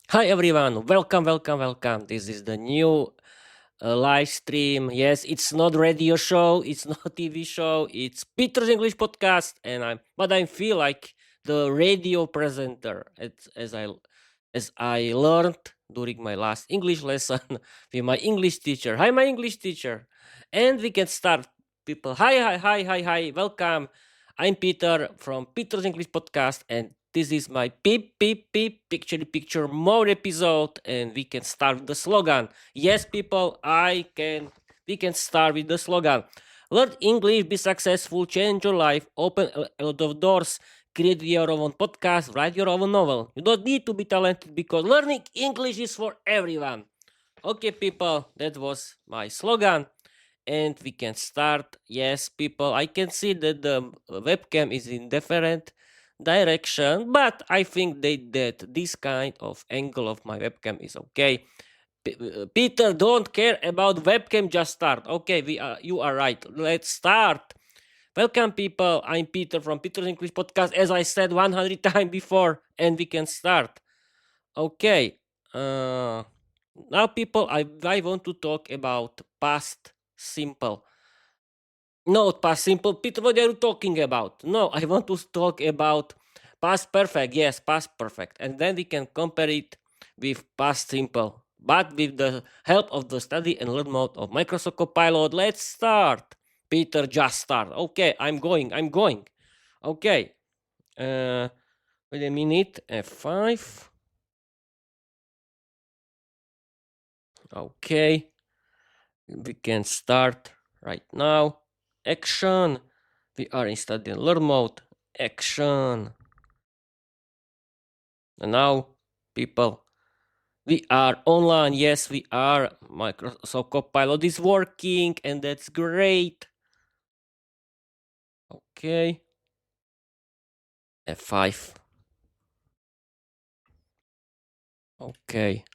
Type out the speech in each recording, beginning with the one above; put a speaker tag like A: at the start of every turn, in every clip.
A: Hi everyone, welcome. This is the new live stream. Yes, it's not radio show, it's not TV show, it's Peter's English podcast, but I feel like the radio presenter as I learned during my last English lesson with my English teacher. Hi, my English teacher, and we can start. People, hi, welcome. I'm Peter from Peter's English podcast, and this is my beep picture mode episode, and we can start with the slogan. Yes, people, I can. We can start with the slogan. Learn English, be successful, change your life, open a lot of doors, create your own podcast, write your own novel. You don't need to be talented because learning English is for everyone. Okay, people, that was my slogan, and we can start. Yes, people, I can see that the webcam is in different direction, but I think that this kind of angle of my webcam is okay. Peter don't care about webcam, just start. Okay, you are right, let's start. Welcome, people, I'm Peter from Peter's English podcast, as I said 100 times before, and we can start. Okay, now, people, I want to talk about past simple. No, past simple. Peter, what are you talking about? No, I want to talk about past perfect. Yes, past perfect. And then we can compare it with past simple. But with the help of the study and learn mode of Microsoft Copilot, let's start. Peter, just start. Okay, I'm going. Okay. Uh, Wait a minute. F5. Okay. We can start right now. Action. We are in study and learn mode. Action. And now, people, we are online. Yes, we are. Microsoft Copilot is working, and that's great. Okay. F5. Okay.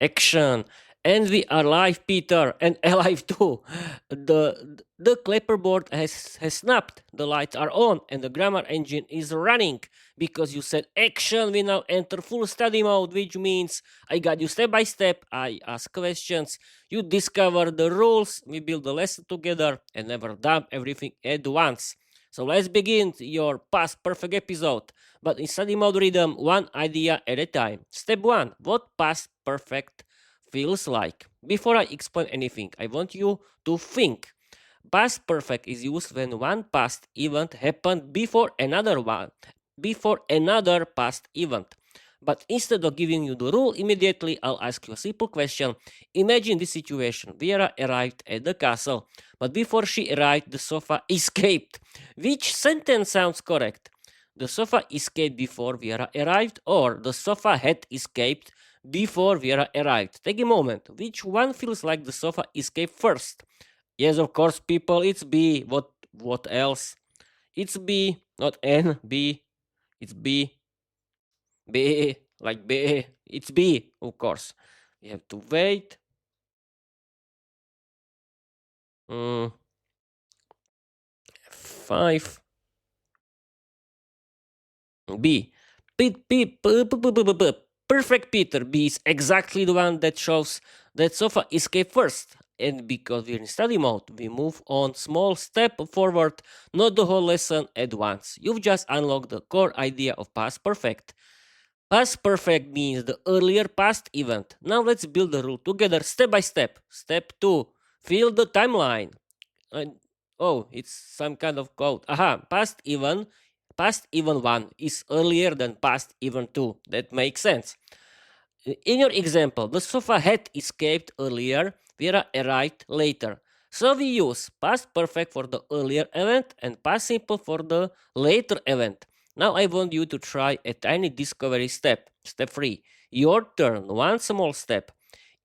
A: Action. And we are live, Peter, and alive too. The clapperboard has snapped. The lights are on, and the grammar engine is running. Because you said action, we now enter full study mode, which means I got you step by step. I ask questions. You discover the rules. We build the lesson together and never dump everything at once. So let's begin your past perfect episode. But in study mode rhythm, one idea at a time. Step 1. What past perfect feels like? Before I explain anything, I want you to think. Past perfect is used when one past event happened before another past event. But instead of giving you the rule immediately, I'll ask you a simple question. Imagine this situation. Viera arrived at the castle, but before she arrived, the sofa escaped. Which sentence sounds correct? The sofa escaped before Viera arrived, or the sofa had escaped before Viera arrived. Take a moment. Which one feels like the sofa escaped first? Yes, of course, people. It's B. What else? It's B, not N. B. It's B. B. Like B. It's B, of course. We have to wait. Mm, 5. B. Perfect, Peter. B is exactly the one that shows that sofa escape first. And because we're in study mode, we move on small step forward, not the whole lesson at once. You've just unlocked the core idea of past perfect. Past perfect means the earlier past event. Now let's build the rule together step by step. Step 2. Fill the timeline. And oh, it's some kind of code. Aha, past event 1 is earlier than past event 2. That makes sense. In your example, the sofa had escaped earlier, Vera arrived later. So we use past perfect for the earlier event and past simple for the later event. Now I want you to try a tiny discovery step. Step 3. Your turn. One small step.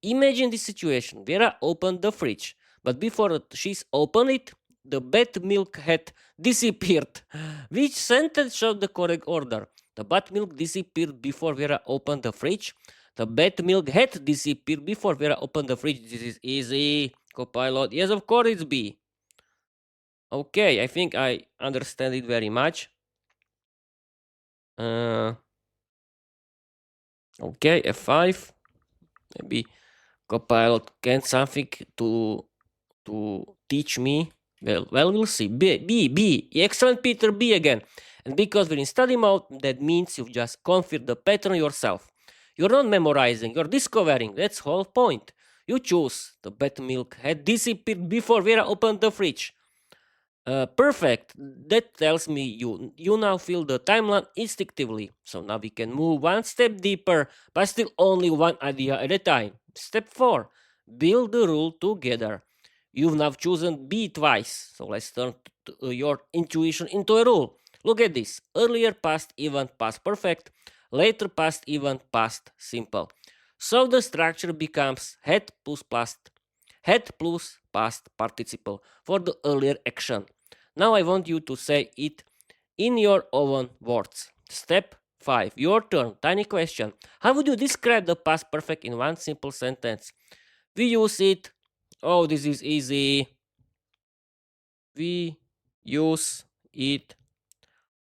A: Imagine this situation. Vera opened the fridge, but before she's opened it, the bad milk had disappeared. Which sentence showed the correct order? The bad milk disappeared before Vera opened the fridge. The bad milk had disappeared before Vera opened the fridge. This is easy. Copilot. Yes, of course it's B. Okay, I think I understand it very much. Uh, Okay, F5. Maybe Copilot can something to teach me. Well, we'll see. B. Excellent, Peter. B again. And because we're in study mode, that means you've just confirmed the pattern yourself. You're not memorizing, you're discovering. That's the whole point. You choose. The bad milk had disappeared before Vera opened the fridge. Perfect. That tells me you now feel the timeline instinctively. So now we can move one step deeper, but still only one idea at a time. Step 4. Build the rule together. You've now chosen B twice. So let's turn your intuition into a rule. Look at this. Earlier past event past perfect. Later past event past simple. So the structure becomes head plus past participle for the earlier action. Now I want you to say it in your own words. Step 5. Your turn. Tiny question. How would you describe the past perfect in one simple sentence? We use it. Oh, this is easy. We use it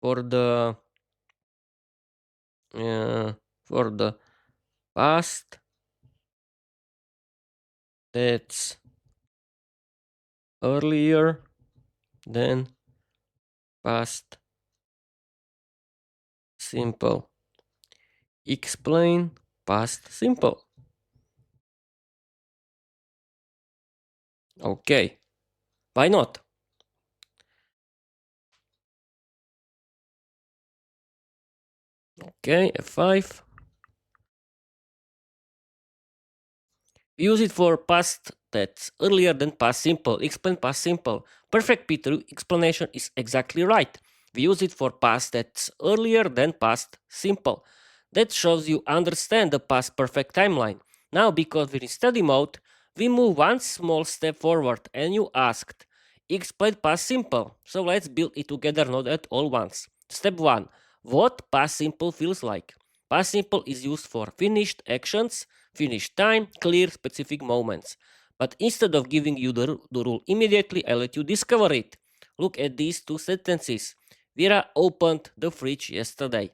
A: for the uh, for the past that's earlier than past simple. Explain past simple. Okay. Why not? Okay, F5. Use it for past that's earlier than past simple. Explain past simple. Perfect, Peter. Explanation is exactly right. We use it for past that's earlier than past simple. That shows you understand the past perfect timeline. Now, because we're in study mode, we move one small step forward and you asked, explain past simple. So let's build it together, not at all once. Step 1. What past simple feels like? Past simple is used for finished actions, finished time, clear specific moments. But instead of giving you the rule immediately, I let you discover it. Look at these two sentences. Vera opened the fridge yesterday.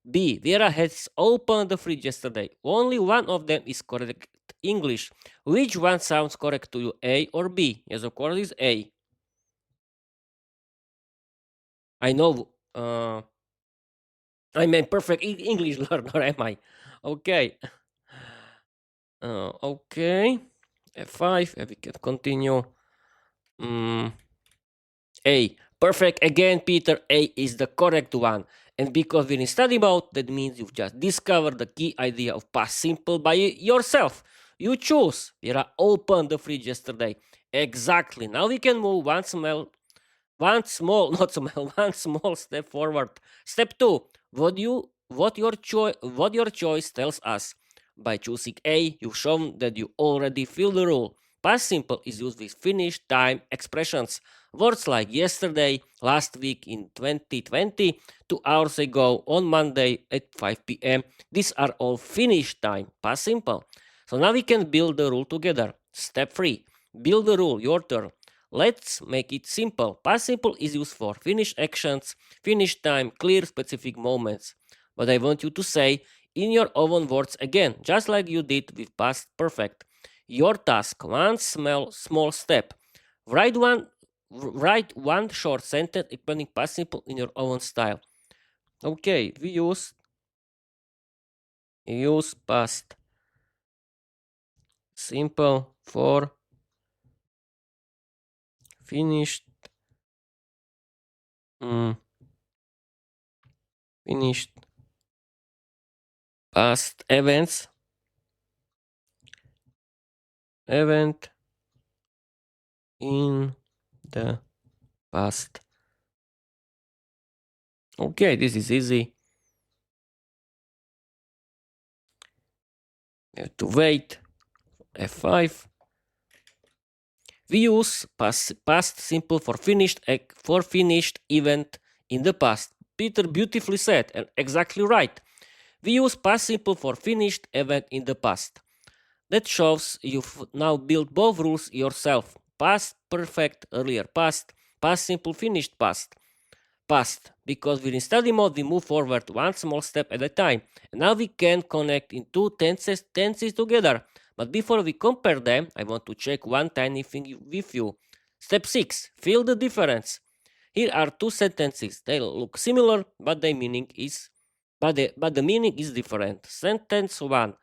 A: B. Vera has opened the fridge yesterday. Only one of them is correct English. Which one sounds correct to you, A or B? Yes, of course, it's A. I know. I'm a perfect English learner, am I? Okay. Okay. F5. We can continue. Mm, A. Perfect again, Peter. A is the correct one. And because we're in study mode, that means you've just discovered the key idea of past simple by yourself. You choose. Vera opened the fridge yesterday. Exactly. Now we can move one small, not small, one small step forward. Step 2. What your choice tells us. By choosing A, you've shown that you already feel the rule. Past simple is used with finished time expressions. Words like yesterday, last week in 2020, 2 hours ago, on Monday at 5 p.m. These are all finished time, past simple. So now we can build the rule together. Step 3. Build the rule, your turn. Let's make it simple. Past simple is used for finished actions, finished time, clear specific moments. But I want you to say in your own words again, just like you did with past perfect. Your task, one small step. Write one write one short sentence explaining past simple in your own style. Okay, we use past simple for finished mm, finished past event in the past. Okay, this is easy. You have to wait. F5. We use past simple for finished event in the past. Peter beautifully said and exactly right. We use past simple for finished event in the past. That shows you've now built both rules yourself. Past perfect earlier past, past simple finished past. past, because we're in study mode, we move forward one small step at a time. And now we can connect in two tenses together. But before we compare them, I want to check one tiny thing with you. Step 6. Feel the difference. Here are two sentences. They look similar, but the meaning is different. Sentence 1.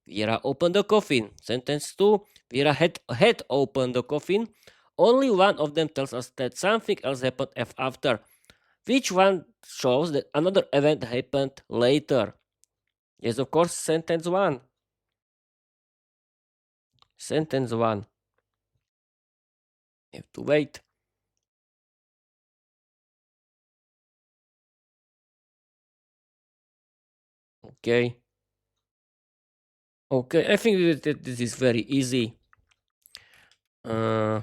A: Viera opened the coffin. Sentence 2. Viera had opened the coffin. Only one of them tells us that something else happened after. Which one shows that another event happened later? Yes, of course, sentence 1. Sentence 1. You have to wait. Okay. Okay, I think that this is very easy. Uh,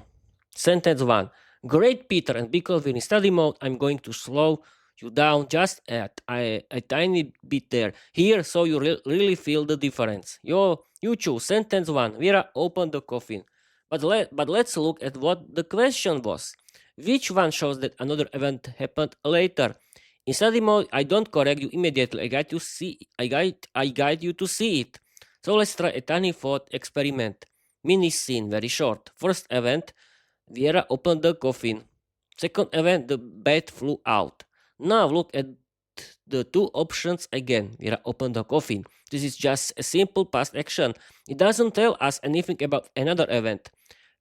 A: Sentence 1. Great, Peter, and because we're in study mode, I'm going to slow you down just a tiny bit there. Here, so you really feel the difference. You choose sentence 1. Vera opened the coffin. But let's look at what the question was. Which one shows that another event happened later? In study mode, I don't correct you immediately. I guide you to see it. So let's try a tiny thought experiment. Mini scene, very short. First event, Viera opened the coffin. Second event, the bat flew out. Now look at the two options again. Viera opened the coffin. This is just a simple past action. It doesn't tell us anything about another event.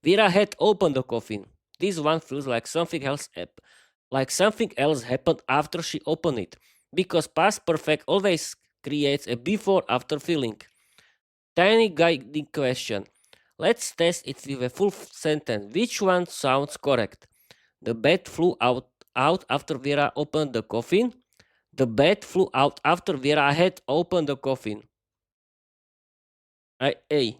A: Viera had opened the coffin. This one feels like something else happened after she opened it, because past perfect always creates a before after feeling. Tiny guiding question. Let's test it with a full sentence. Which one sounds correct? The bat flew out after Vera opened the coffin. The bat flew out after Vera had opened the coffin. A.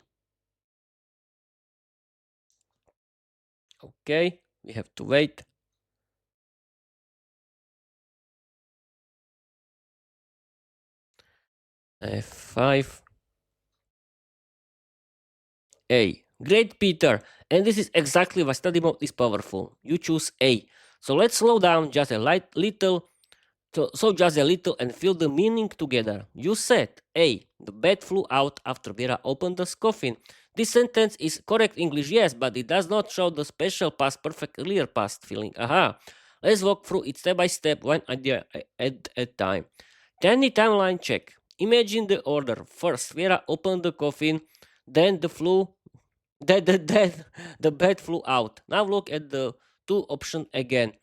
A: Okay, we have to wait. F5. A. Great, Peter. And this is exactly why study mode is powerful. You choose A. So let's slow down just a little. So just a little and feel the meaning together. You said A. The bat flew out after Vera opened the coffin. This sentence is correct English, yes, but it does not show the special past perfect clear past feeling. Aha. Let's walk through it step by step, one idea at a time. Tiny timeline check. Imagine the order. First, Vera opened the coffin, then the bat flew out. Now look at the two options again.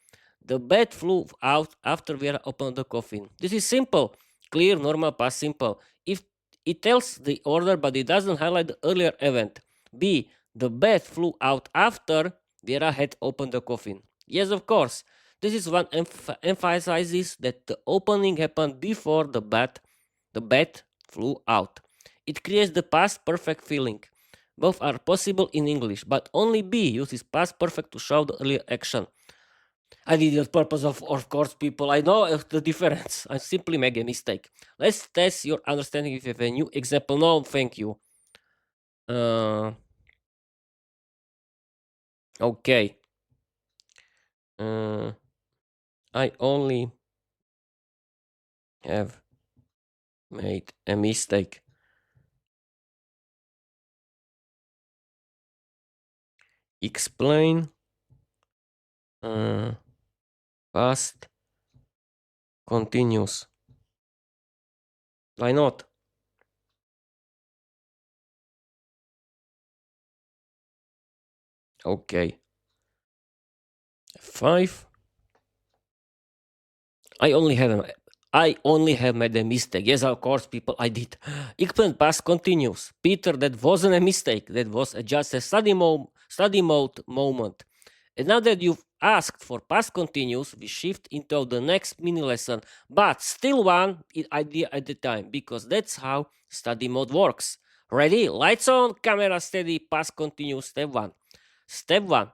A: The bat flew out after Vera opened the coffin. This is simple, clear, normal, past simple. If it tells the order, but it doesn't highlight the earlier event. B. The bat flew out after Vera had opened the coffin. Yes, of course. This is one emphasizes that the opening happened before the bat flew out. It creates the past perfect feeling. Both are possible in English, but only B uses past perfect to show the earlier action. I did it on purpose, of course, people. I know the difference. I simply make a mistake. Let's test your understanding with a new example. No, thank you. Okay. I only have made a mistake. Explain past continuous. Why not? Okay. 5. I only have made a mistake. Yes, of course, people, I did. Explain past continuous. Peter, that wasn't a mistake. That was just a study mode moment. And now that you've asked for past continuous, we shift into the next mini lesson, but still one idea at a time, because that's how study mode works. Ready? Lights on, camera steady, past continuous, step 1. Step 1.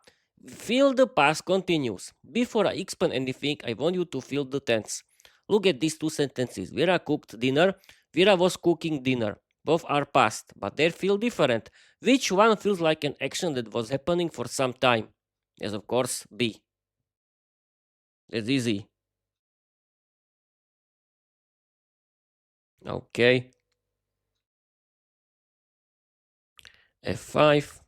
A: Feel the past continuous. Before I explain anything, I want you to feel the tense. Look at these two sentences. Vera cooked dinner. Vera was cooking dinner. Both are past, but they feel different. Which one feels like an action that was happening for some time? Yes, of course, B. That's easy. Okay. F5.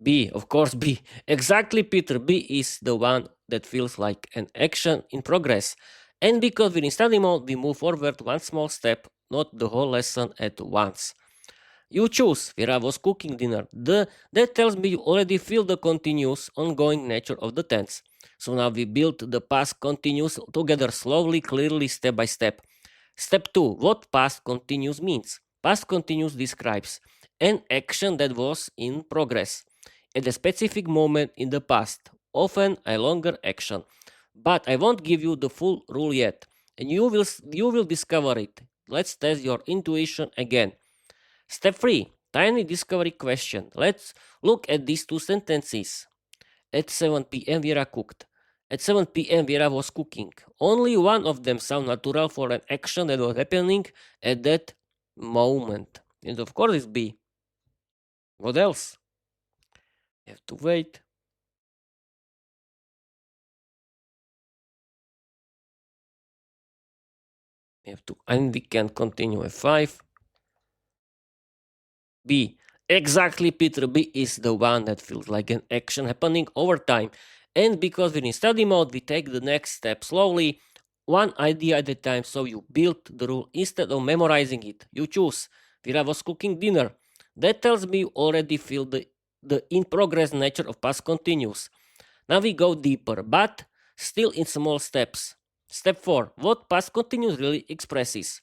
A: B, of course, B. Exactly, Peter. B is the one that feels like an action in progress. And because we're in study mode, we move forward one small step, not the whole lesson at once. You choose. Viera was cooking dinner. That tells me you already feel the continuous, ongoing nature of the tense. So now we build the past continuous together slowly, clearly, step by step. Step 2. What past continuous means? Past continuous describes an action that was in progress at a specific moment in the past, often a longer action. But I won't give you the full rule yet, and you will discover it. Let's test your intuition again. Step 3. Tiny discovery question. Let's look at these two sentences. At 7 p.m. Viera cooked. At 7 p.m. Viera was cooking. Only one of them sound natural for an action that was happening at that moment. And of course it's B. What else? You have to wait. And we can continue F5. B. Exactly, Peter. B is the one that feels like an action happening over time. And because we're in study mode, we take the next step slowly, one idea at a time. So you build the rule instead of memorizing it. You choose. Vera was cooking dinner. That tells me you already feel the in progress nature of past continuous. Now we go deeper, but still in small steps. Step 4. What past continuous really expresses?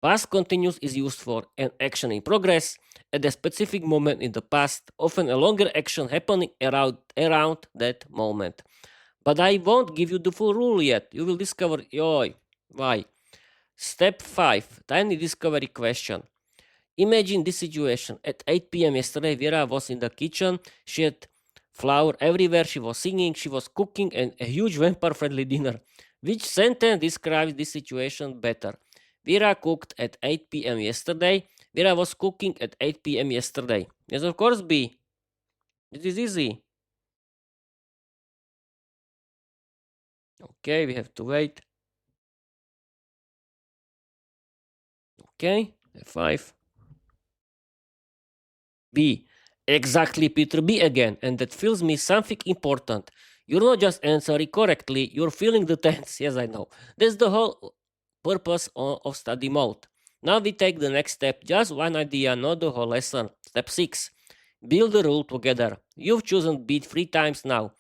A: Past continuous is used for an action in progress at a specific moment in the past, often a longer action happening around that moment. But I won't give you the full rule yet. You will discover why. Step 5. Tiny discovery question. Imagine this situation. At 8 p.m. yesterday, Vera was in the kitchen. She had flour everywhere. She was singing, she was cooking, and a huge vampire friendly dinner. Which sentence describes this situation better? Vera cooked at 8 p.m. yesterday. Vera was cooking at 8 p.m. yesterday. Yes, of course, B. It is easy. Okay, we have to wait. Okay, F5. B. Exactly, Peter. B again. And that feels me something important. You're not just answering correctly, you're feeling the tense. Yes, I know. That's the whole purpose of study mode. Now we take the next step. Just one idea, not the whole lesson. Step 6. Build the rule together. You've chosen B 3 times now.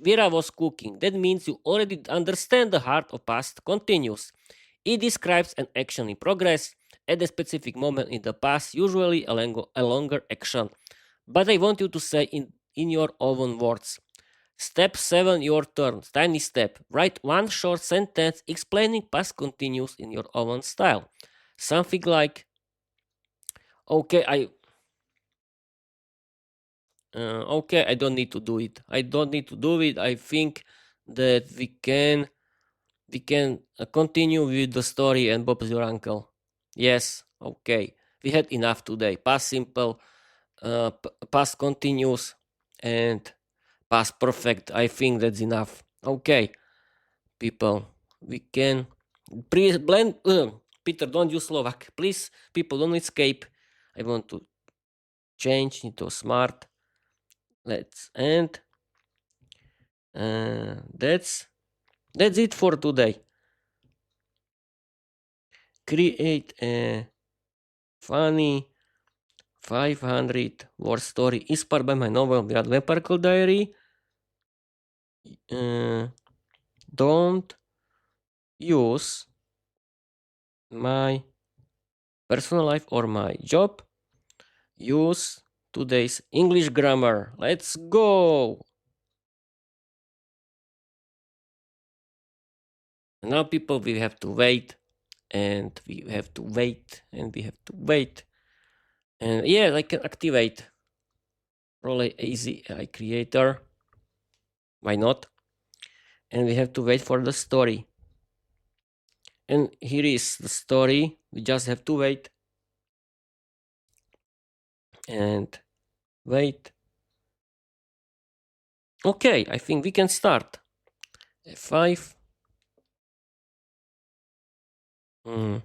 A: Vera was cooking. That means you already understand the heart of past continuous. It describes an action in progress at a specific moment in the past, usually a longer action. But I want you to say in your own words. Step 7, your turn. Tiny step. Write one short sentence explaining past continuous in your own style. Something like, okay, I don't need to do it. I don't need to do it. I think that we can continue with the story and Bob's your uncle. Yes, okay. We had enough today. Past simple, past continuous, and past perfect. I think that's enough. Okay, people. We can please blend. Peter, don't use Slovak. Please, people, don't escape. I want to change into smart. Let's end. That's it for today. Create a funny 500 word story inspired by my novel The Vampire Diary. Don't use my personal life or my job. Use today's English grammar. Let's go. Now, people, we have to wait and we have to wait and we have to wait. And yeah, I can activate Role Easy AI Creator. Why not? And we have to wait for the story. And here is the story. We just have to wait and wait. Okay, I think we can start. F5. Mm.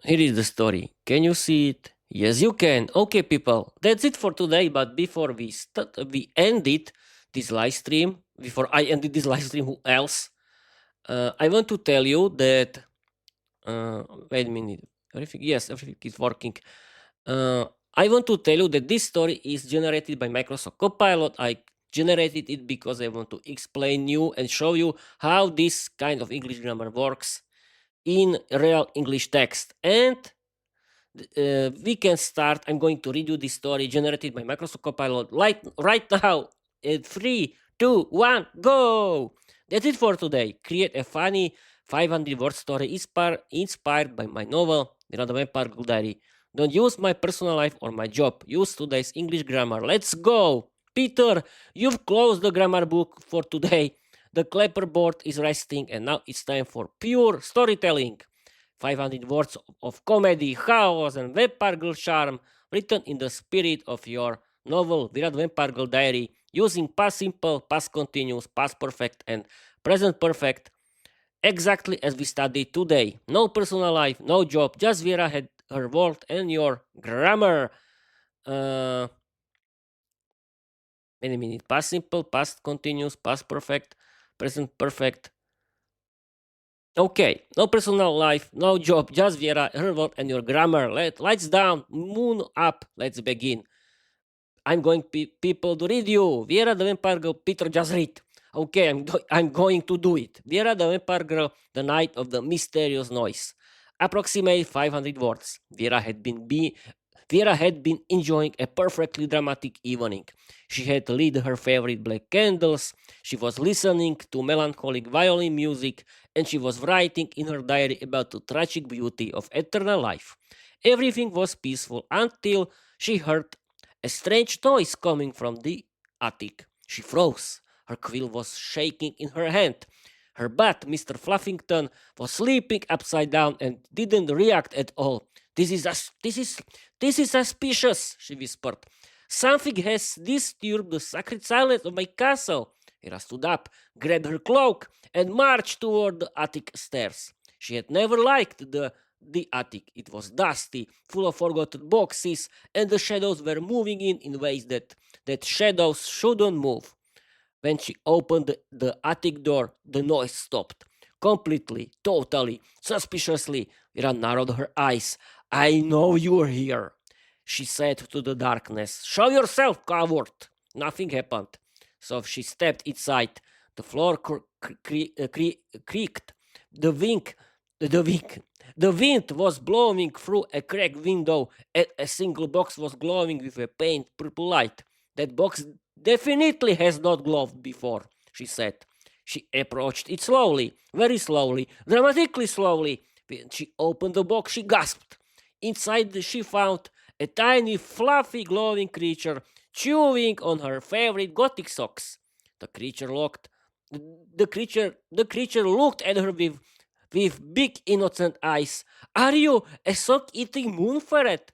A: Here is the story. Can you see it? Yes, you can. Okay, people, that's it for today. But before we ended this live stream. Before I ended this live stream, who else? I want to tell you that. Wait a minute. Everything, yes, everything is working. Uh, I want to tell you that this story is generated by Microsoft Copilot. I generated it because I want to explain you and show you how this kind of English grammar works in real English text. And we can start. I'm going to read you this story generated by Microsoft Copilot right now. In 3, 2, 1, go! That's it for today. Create a funny 500-word story inspired by my novel, The Random Empire Diary. Don't use my personal life or my job. Use today's English grammar. Let's go! Peter, you've closed the grammar book for today. The clapperboard is resting, and now it's time for pure storytelling. 500 words of comedy, chaos, and vampire girl charm written in the spirit of your novel Viera the Vampire Girl Diary using past simple, past continuous, past perfect, and present perfect exactly as we studied today. No personal life, no job, just Viera had her world and your grammar. Uh, Wait a minute. Past simple, past continuous, past perfect, present perfect. Okay, no personal life, no job, just Viera, her world, and your grammar. Lights down, moon up. Let's begin. I'm going people to read you. Viera the Vampire Girl, Peter just read. Okay, I'm going to do it. Viera the Vampire Girl, the night of the mysterious noise. Approximate 500 words. Viera had been enjoying a perfectly dramatic evening. She had lit her favorite black candles, she was listening to melancholic violin music, and she was writing in her diary about the tragic beauty of eternal life. Everything was peaceful until she heard a strange noise coming from the attic. She froze. Her quill was shaking in her hand. Her bat, Mr. Fluffington, was sleeping upside down and didn't react at all. This is suspicious, she whispered. Something has disturbed the sacred silence of my castle. Hera stood up, grabbed her cloak, and marched toward the attic stairs. She had never liked the attic. It was dusty, full of forgotten boxes, and the shadows were moving in ways that shadows shouldn't move. When she opened the attic door, the noise stopped. Completely, totally, suspiciously, Vera narrowed her eyes. I know you're here, she said to the darkness. Show yourself, coward! Nothing happened. So she stepped inside. The floor creaked. The wind, the wind, the wind was blowing through a cracked window, and a single box was glowing with a faint purple light. That box definitely has not glowed before, she said. She approached it slowly, very slowly, dramatically slowly. When she opened the box, she gasped. Inside, she found a tiny, fluffy, glowing creature chewing on her favorite gothic socks. The creature looked. The creature looked at her with big, innocent eyes. Are you a sock-eating moon ferret?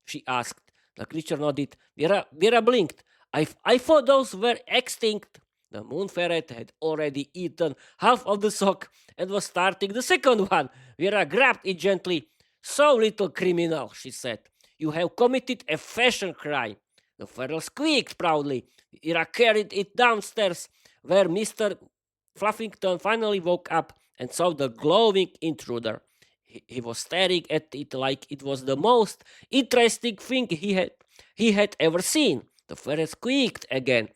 A: She asked. The creature nodded. Vera blinked. I thought those were extinct. The moon ferret had already eaten half of the sock and was starting the second one. Vera grabbed it gently. So, little criminal, she said, you have committed a fashion crime. The ferret squeaked proudly. Vera carried it downstairs, where Mr. Fluffington finally woke up and saw the glowing intruder. He was staring at it like it was the most interesting thing he had ever seen. The ferret squeaked again.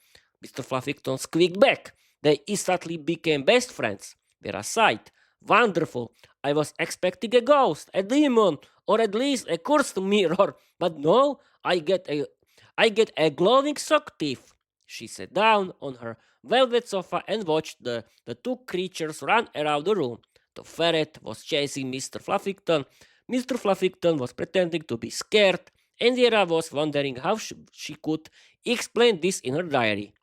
A: Mr. Fluffington squeaked back. They instantly became best friends. Vera sighed. Wonderful. I was expecting a ghost, a demon, or at least a cursed mirror, but no, I get a glowing sock thief. She sat down on her velvet sofa and watched the two creatures run around the room. The ferret was chasing Mr. Fluffington. Mr. Fluffington was pretending to be scared, and Vera was wondering how she could explain this in her diary.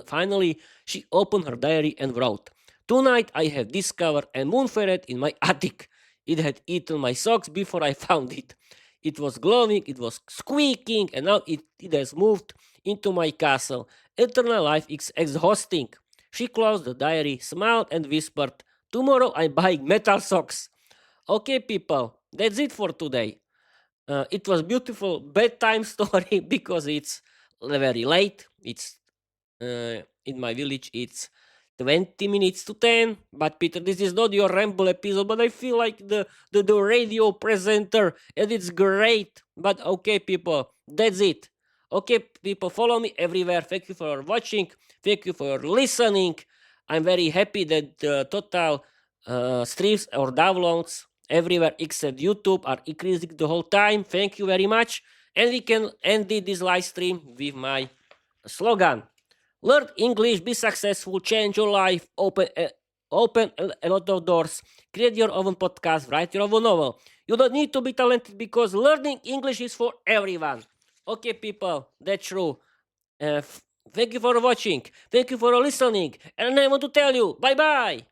A: Finally, she opened her diary and wrote, Tonight I have discovered a moon ferret in my attic. It had eaten my socks before I found it. It was glowing, it was squeaking, and now it has moved into my castle. Eternal life is exhausting. She closed the diary, smiled, and whispered, Tomorrow I'm buying metal socks. Okay, people, that's it for today. It was beautiful bedtime story because it's very late. It's in my village. It's 20 minutes to 10. But Peter, this is not your ramble episode. But I feel like the radio presenter, and it's great. But okay, people, that's it. Okay, people, follow me everywhere. Thank you for watching. Thank you for listening. I'm very happy that the total streams or downloads everywhere except YouTube are increasing the whole time. Thank you very much. And we can end this live stream with my slogan. Learn English, be successful, change your life, open a lot of doors, create your own podcast, write your own novel. You don't need to be talented because learning English is for everyone. Okay, people, that's true. Thank you for watching. Thank you for listening. And I want to tell you, bye bye.